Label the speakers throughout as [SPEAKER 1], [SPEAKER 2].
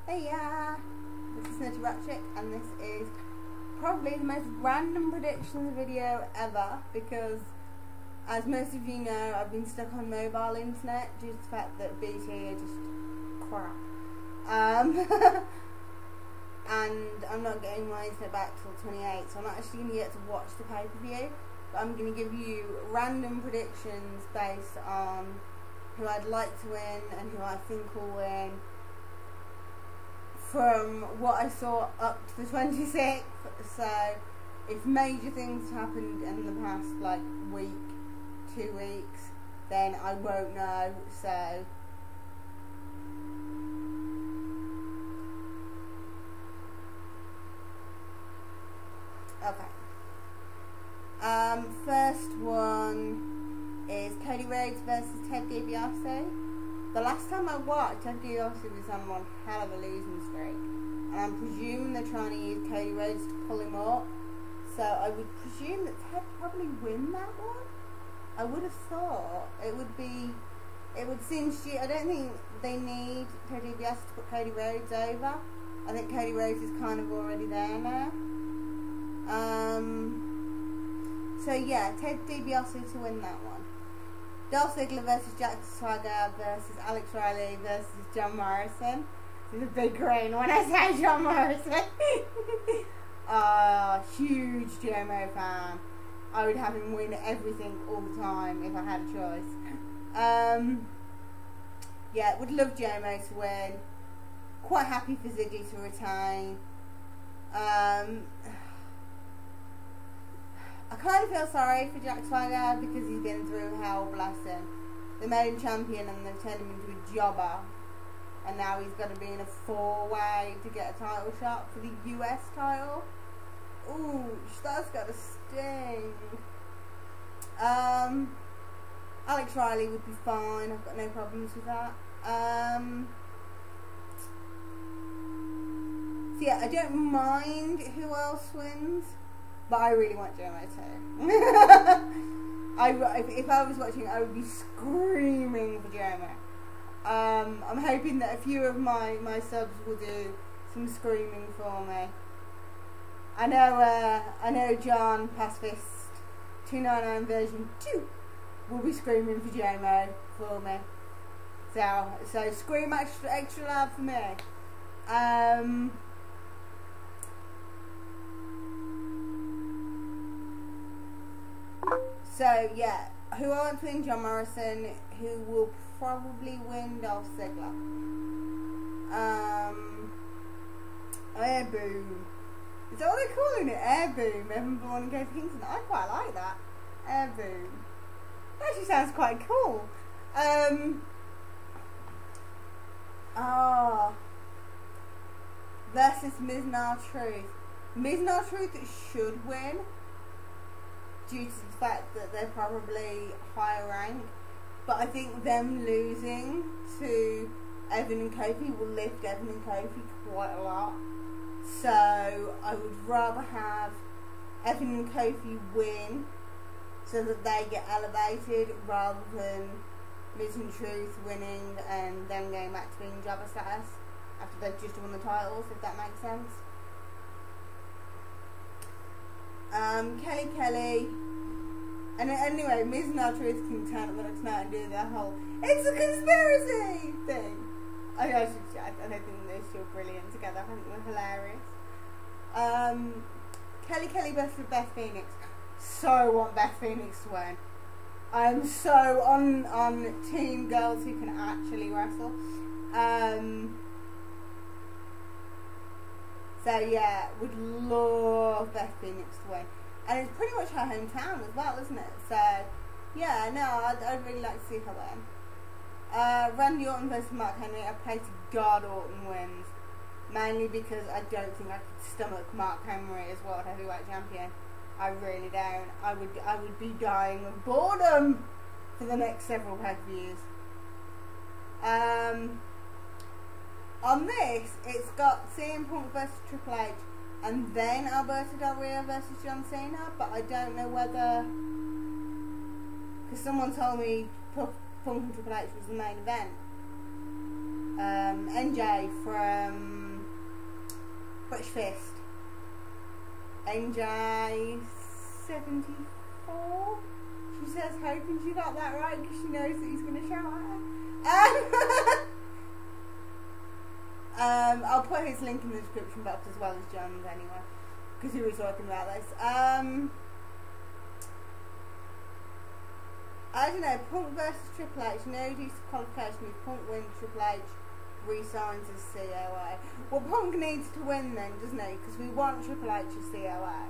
[SPEAKER 1] Hey, this is Nutty Ratchet, and this is probably the most random predictions video ever because, as most of you know, I've been stuck on mobile internet due to the fact that BT are just crap. And I'm not getting my internet back till 28, so I'm not actually going to get to watch the pay-per-view, but I'm going to give you random predictions based on who I'd like to win and who I think will win, from what I saw up to the 26th. So if major things happened in the past like week, 2 weeks, then I won't know. So okay. First one is Cody Rhodes versus Ted DiBiase. The last time I watched, Ted DiBiase was on one hell of a losing streak, and I'm presuming they're trying to use Cody Rhodes to pull him up. So I would presume that Ted probably win that one. I would have thought it would seem stupid. I don't think they need Ted DiBiase to put Cody Rhodes over. I think Cody Rhodes is kind of already there now. So yeah, Ted DiBiase to win that one. Dolph Ziggler versus Jack Swagger versus Alex Riley versus John Morrison. This is a big rain when I say John Morrison. Huge JMO fan. I would have him win everything all the time if I had a choice. Yeah, would love JMO to win. Quite happy for Ziggler to retain. I kind of feel sorry for Jack Swagger because he's been through hell, bless him. They made him champion and they've turned him into a jobber, and now he's going to be in a 4-way to get a title shot for the US title. Ooh, that's got to sting. Alex Riley would be fine. I've got no problems with that. So yeah, I don't mind who else wins, but I really want JMO too. If I was watching, I would be screaming for JMO. I'm hoping that a few of my subs will do some screaming for me. I know John Pacifist 299 version 2 will be screaming for JMO for me. So scream extra loud for me. So yeah, who I want to win? John Morrison, who will probably win Dolph Ziggler. Air Boom. Is that what they're calling it? Air Boom. Evan Bourne and Kofi Kingston. I quite like that. Air Boom. That actually sounds quite cool. Versus Miz and R-Truth. Miz and R-Truth should win, due to the fact that they're probably higher rank, but I think them losing to Evan and Kofi will lift Evan and Kofi quite a lot. So I would rather have Evan and Kofi win so that they get elevated, rather than Miz and Truth winning and then going back to being jobber status after they've just won the titles, if that makes sense. Kelly, and anyway, Miz and R-Truth can turn up the next night and do their whole "it's a conspiracy" thing. I don't think those two are brilliant together. I think they're hilarious. Kelly versus Beth Phoenix. So want Beth Phoenix to win. I'm so on team girls who can actually wrestle. So yeah, would love Beth Phoenix to win. And it's pretty much her hometown as well, isn't it? So yeah, no, I'd really like to see her win. Randy Orton versus Mark Henry. I pray to God Orton wins. Mainly because I don't think I could stomach Mark Henry as World Heavyweight Champion. I really don't. I would be dying of boredom for the next several pay-per-views. On this, it's got CM Punk versus Triple H, and then Alberto Del Rio versus John Cena, but I don't know whether, because someone told me Punk and Triple H was the main event. NJ from British Fist. NJ74. She says, hoping she got that right because she knows that he's going to shout at her. I'll put his link in the description box as well as John's anyway, because he was talking about this. I don't know, Punk versus Triple H, no disqualification if Punk wins, Triple H re-signs as COO. Well, Punk needs to win then, doesn't he? Because we want Triple H as COO.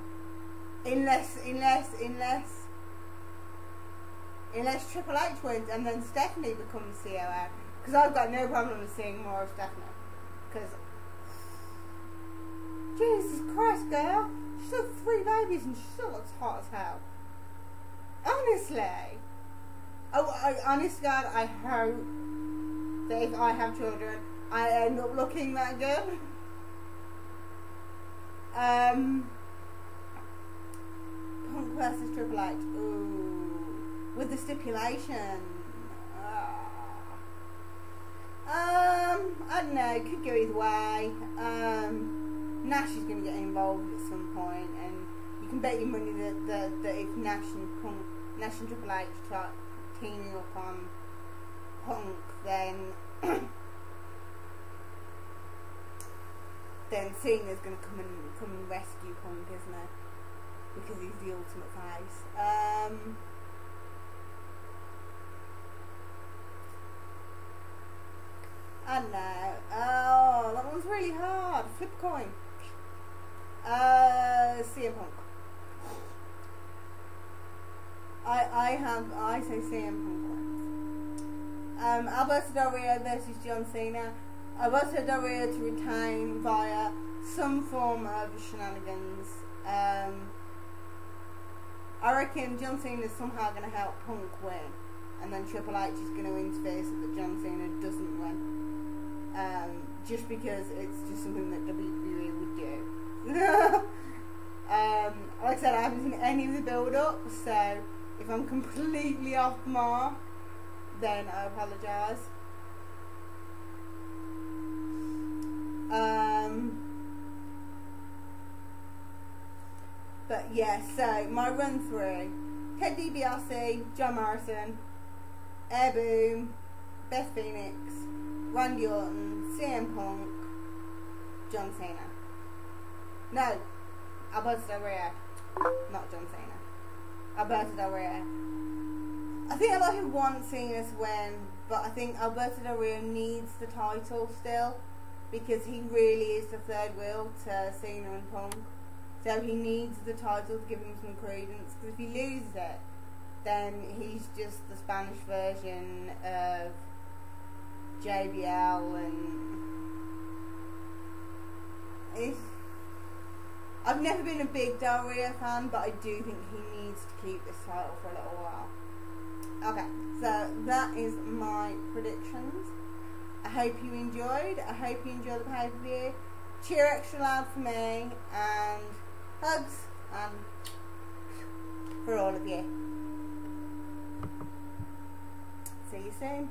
[SPEAKER 1] Unless Triple H wins and then Stephanie becomes COO. Because I've got no problem with seeing more of Stephanie. Because, Jesus Christ, girl, she's had 3 babies and she still looks hot as hell. Honestly. Oh, honest God, I hope that if I have children, I end up looking that good. Punk versus Triple H. Ooh. With the stipulation. I don't know, could go either way. Nash is going to get involved at some point, and you can bet your money that if Nash and Triple H start teaming up on Punk, then Cena's going to come and rescue Punk, isn't it? Because he's the ultimate face. I don't know. Oh, that one's really hard. Flip a coin. CM Punk. I say CM Punk wins. Alberto Del Rio versus John Cena. Alberto Del Rio to retain via some form of shenanigans. I reckon John Cena is somehow going to help Punk win, and then Triple H is going to interfere so that John Cena doesn't win. Just because it's just something that WWE would do. Like I said, I haven't seen any of the build-up, so if I'm completely off the mark, then I apologise. But yeah, so my run through: Ted DiBiase, John Morrison, Air Boom, Beth Phoenix, Randy Orton, CM Punk, John Cena. No, Alberto Del Rio, not John Cena. Alberto Del Rio. I think a lot of people want Cena to win, but I think Alberto Del Rio needs the title still, because he really is the third wheel to Cena and Punk. So he needs the title to give him some credence, because if he loses it, then he's just the Spanish version of JBL, and I've never been a big Del Rio fan, but I do think he needs to keep this title for a little while. Okay, so that is my predictions. I hope you enjoyed. I hope you enjoyed the pay-per-view. Cheer extra loud for me, and hugs for all of you. See you soon.